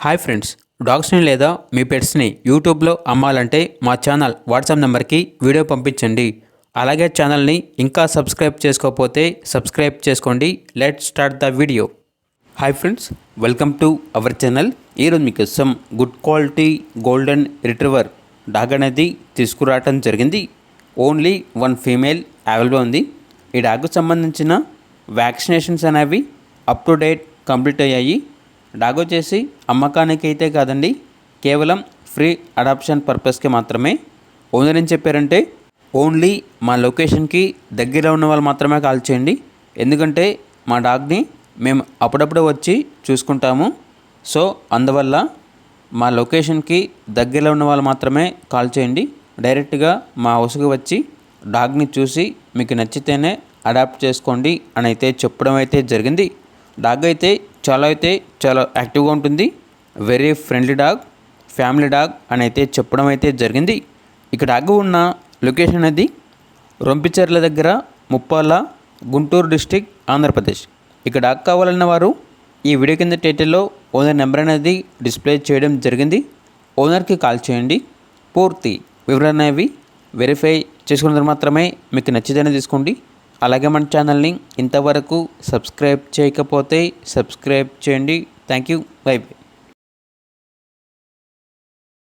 Hi friends, డాగ్స్ని లేదా మీ పెట్స్ని యూట్యూబ్లో అమ్మాలంటే మా ఛానల్ వాట్సాప్ నెంబర్కి వీడియో పంపించండి. అలాగే ఛానల్ని ఇంకా సబ్స్క్రైబ్ చేసుకోకపోతే సబ్స్క్రైబ్ చేసుకోండి. Let's start the video. Hi friends, welcome to our channel. ఈరోజు మీకోసం good quality golden retriever dog అనేది తీసుకురావటం జరిగింది. ఓన్లీ వన్ ఫీమేల్ అవైలబుల్ ఉంది. ఈ డాగ్కు సంబంధించిన వ్యాక్సినేషన్స్ అనేవి అప్ టు డేట్ కంప్లీట్ అయ్యాయి. డాగ్ వచ్చేసి అమ్మకానికి అయితే కాదండి, కేవలం ఫ్రీ అడాప్షన్ పర్పస్కి మాత్రమే. ఓనర్ ఏం చెప్పారంటే ఓన్లీ మా లొకేషన్కి దగ్గరలో ఉన్న వాళ్ళు మాత్రమే కాల్ చేయండి, ఎందుకంటే మా డాగ్ని మేము అప్పుడప్పుడు వచ్చి చూసుకుంటాము. సో అందువల్ల మా లొకేషన్కి దగ్గరలో ఉన్న వాళ్ళు మాత్రమే కాల్ చేయండి. డైరెక్ట్గా మా హౌస్కి వచ్చి డాగ్ని చూసి మీకు నచ్చితేనే అడాప్ట్ చేసుకోండి అని అయితే చెప్పడం అయితే జరిగింది. డాగ్ అయితే చాలా యాక్టివ్గా ఉంటుంది. Very friendly dog, family dog అని అయితే చెప్పడం అయితే జరిగింది. ఇక డాగ్ ఉన్న లొకేషన్ అనేది రొంపిచెర్ల దగ్గర, ముప్పాల, గుంటూరు డిస్టిక్, ఆంధ్రప్రదేశ్. ఇక డాగ్ కావాలన్న వారు ఈ వీడియో కింద టైటిల్లో ఓనర్ నెంబర్ అనేది డిస్ప్లే చేయడం జరిగింది. ఓనర్కి కాల్ చేయండి. పూర్తి వివరణ అనేవి వెరిఫై చేసుకున్న మాత్రమే మీకు నచ్చితేనే తీసుకోండి. అలాగే మన ఛానల్ని ఇంతవరకు సబ్స్క్రైబ్ చేయకపోతే సబ్స్క్రైబ్ చేయండి. Thank you. By by.